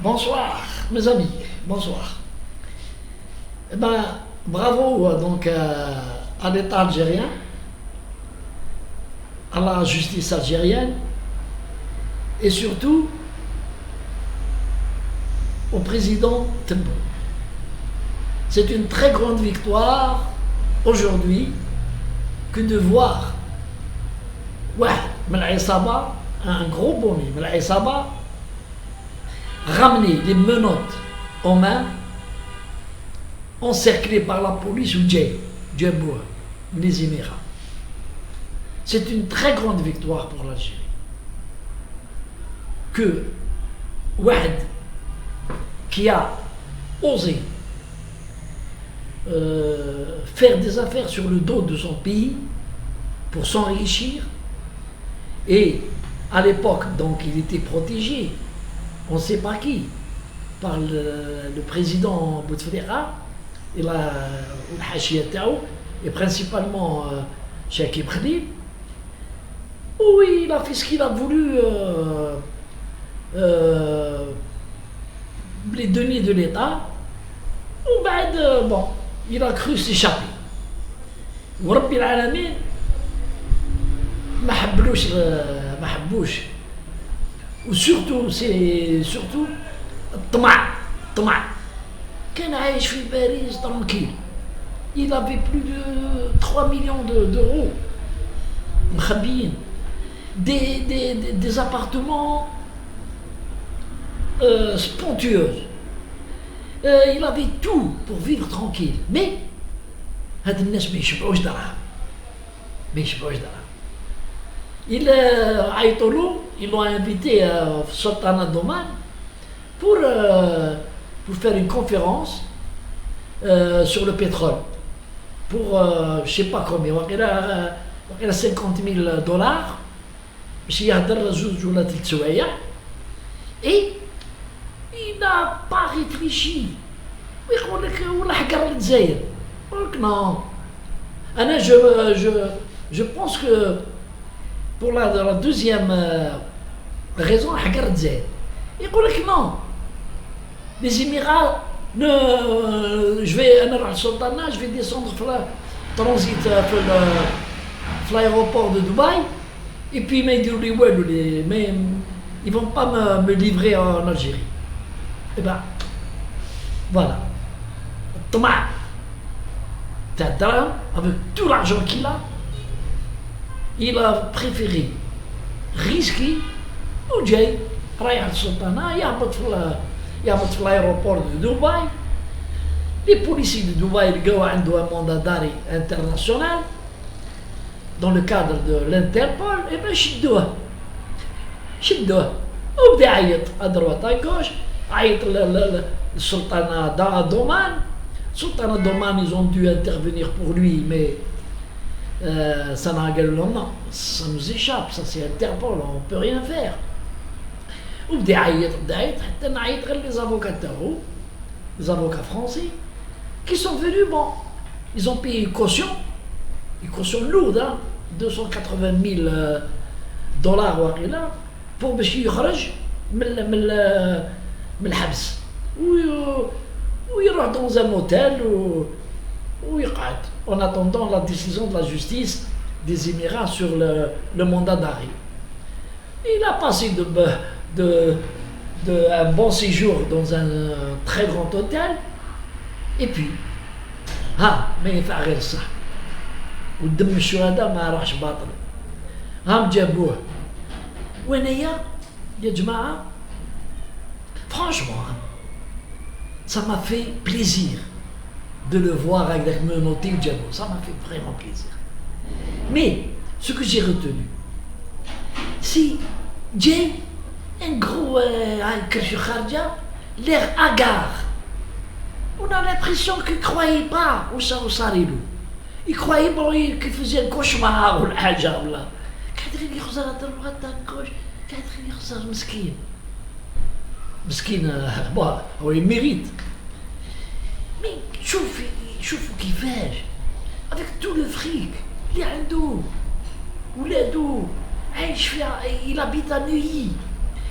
Bonsoir, mes amis, bonsoir. Eh ben, bravo donc à l'État algérien, à la justice algérienne et surtout au président Tebboune. C'est une très grande victoire aujourd'hui que de voir un gros bonnet, ramener les menottes aux mains, encerclé par la police ou Djebboua, les Émirats. C'est une très grande victoire pour l'Algérie. Que Ouad, qui a osé faire des affaires sur le dos de son pays pour s'enrichir, et à l'époque, donc, il était protégé, on ne sait pas qui, par le président Bouteflika et la Hachia Tao, et principalement Chakib Khalil. Oui, il a fait ce qu'il a voulu, les deniers de l'État, ou bon, il a cru s'échapper. وربي العالمين ما حبوش وسورتو سي سورتو الطمع كان عايش في باريس ترانكيل. Il avait plus de 3 millions d'euros مخبيين, des appartements splendieux. Il avait tout pour vivre tranquille, mais هاد الناس ما يشبعوش دراهم. Ils l'ont invité au Sultanat d'Oman pour faire une conférence sur le pétrole. Pour, je ne sais pas combien, il a 50 000 dollars. Et il n'a pas réfléchi. Non. Je pense que pour la deuxième raison, il dit que non. Les Émirats, je vais à Sultana, je vais descendre transit l'aéroport de Dubaï, et puis mais ils ne vont pas me livrer en Algérie. Et ben, voilà. Thomas, avec tout l'argent qu'il a, il a préféré risquer ou جاي رايح للسلطنة يهبط في l'aéroport de Dubaï. Les policiers de Dubaï لقوا عنده un mandat d'arrêt international dans le cadre de l'Interpol, et ben شدوه وبدا يعيط à droite à gauche, عيط للسلطنة d'Oman. Sultanat d'Oman, ils ont dû intervenir pour lui, mais ça n'a pas non, ça nous échappe, ça c'est Interpol, on ne peut rien faire. وبدا يعيط حتى نعيط غير les avocats تاعو, les avocats français, qui sont venus, bon, ils ont payé une caution lourde, 280 000 dollars وقيلا, pour باش يخرج من الحبس où il rentre dans un hôtel où il rate en attendant la décision de la justice des Émirats sur le mandat d'arrêt. Il a passé un bon séjour dans un très grand hôtel, et puis ما ينفع غير الصح والدم الشهداء ما راحش باطل. جابوه وينيا يا جماعة. Franchement, ça m'a fait plaisir de le voir avec les menottés ou Djabou. Ça m'a fait vraiment plaisir. Mais ce que j'ai retenu, c'est Jay, un gros Kharja, l'air hagard. On a l'impression qu'il ne croyait pas au Sarilou. Il croyait qu'il faisait un cauchemar ou l'Hajar. Catherine Ykhzar à droite, à gauche. Catherine Ykhzar, mesquine. Bon, il mérite. Mais شوفوا كيفاش avec tout le fric اللي عنده ولادو عايش فيها. Il habite à Neuilly,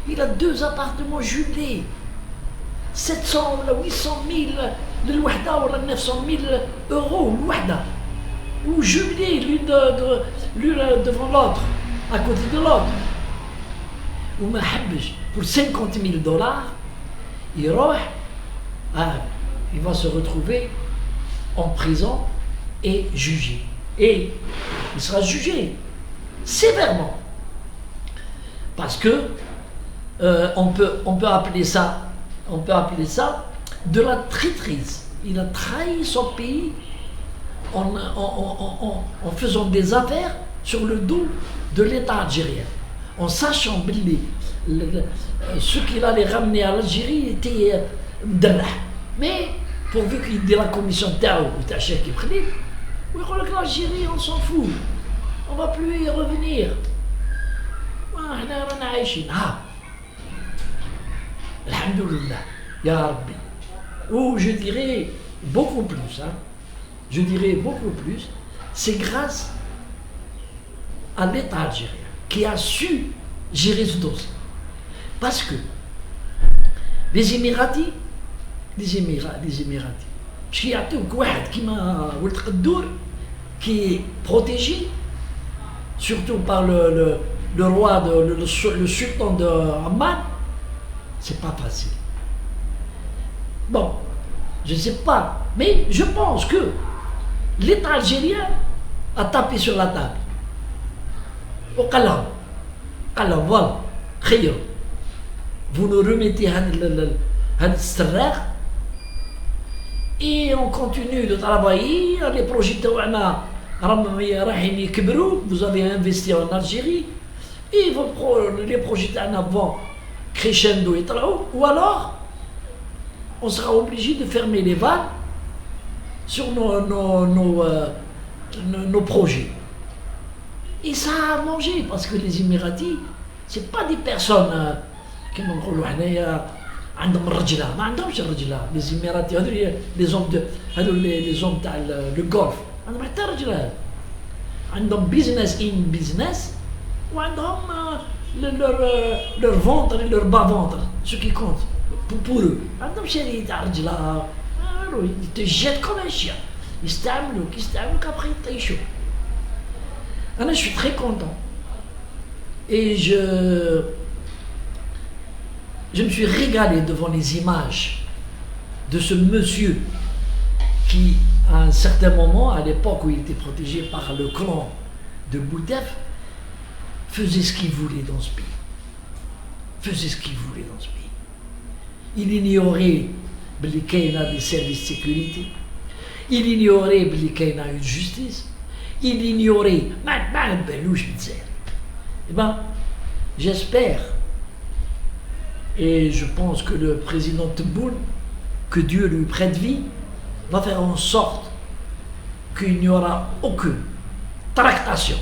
il a 2 appartements jumelés, 700 ولا 800 000 للوحده ولا 900 000 euros الوحده ou jumelés l'une devant l'autre à côté de l'autre وما حبش pour 50 000 dollars يروح il va se retrouver en prison et jugé et il sera jugé sévèrement parce que on peut appeler ça de la traîtrise. Il a trahi son pays en faisant des affaires sur le dos de l'État algérien, en sachant que ce qu'il allait ramener à l'Algérie était mderrah. Mais pourvu qu'il dit la commission Tao ou Tachek Ibrahim, oui, l'Algérie, on s'en fout, on ne va plus y revenir. Alhamdulillah, Ya Rabbi. Ou je dirais beaucoup plus, c'est grâce à l'État algérien qui a su gérer ce dossier. Parce que les Émiratis, qui est protégé, surtout par le roi, le sultan de Amman, c'est pas facile. Bon, je ne sais pas, mais je pense que l'État algérien a tapé sur la table. Au Qalam, voilà, khayr. Vous nous remettez et on continue de travailler. Les projets vous avez investi en Algérie et les projets vont crescendo et ou alors on sera obligé de fermer les vannes sur nos projets. Et ça a mangé parce que les Émiratis, c'est pas des personnes qui m'ont dit عندهم الرجله ما عندهمش الرجله les Émiratis les hommes le golf عندهم حتى رجله عندهم business in business وعندهم leur ventre et leur bas ventre ce qui compte pour eux عندهم شرية تاع رجله ils te jettent comme un chien يستعملوك après يطيشوا. Je suis très content et je me suis régalé devant les images de ce monsieur qui, à un certain moment, à l'époque où il était protégé par le clan de Boutef, faisait ce qu'il voulait dans ce pays. Il ignorait qu'il y a des services de sécurité, il ignorait qu'il y a une justice, il ignorait. Eh bien, j'espère. Et je pense que le président Tebboune, que Dieu lui prête vie, va faire en sorte qu'il n'y aura aucune tractation.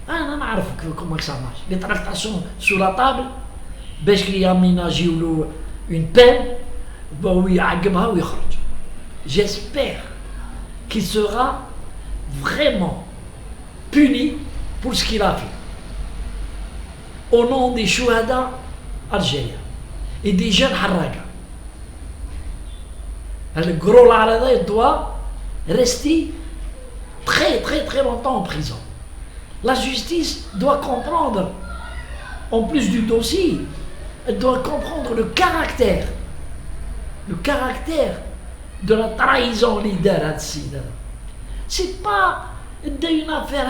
أنا ما أعرف comment ça marche. Les tractations sur la table, باش ياميناجيو له une peine, ويعقبها ويخرج. J'espère qu'il sera vraiment puni pour ce qu'il a fait. Au nom des chouhada algériens et des jeunes harraga. Le gros larada doit rester très très très longtemps en prison. La justice doit comprendre, en plus du dossier, elle doit comprendre le caractère de la trahison leader à Sida. C'est pas une affaire,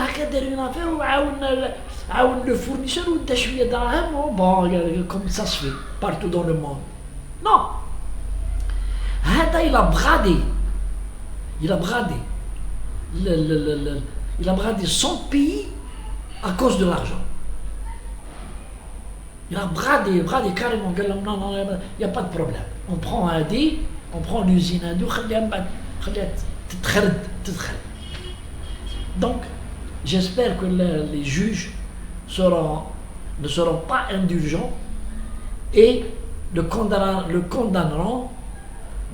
le fournisseur ou comme ça se fait partout dans le monde. Non. Il a bradé son pays à cause de l'argent. Il a bradé carrément. Non, il n'y a pas de problème. On prend un dé, on prend l'usine à deux, donc j'espère que les juges ne seront pas indulgents et le condamneront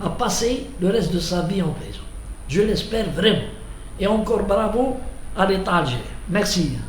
à passer le reste de sa vie en prison. Je l'espère vraiment. Et encore bravo à l'État algérien. Merci.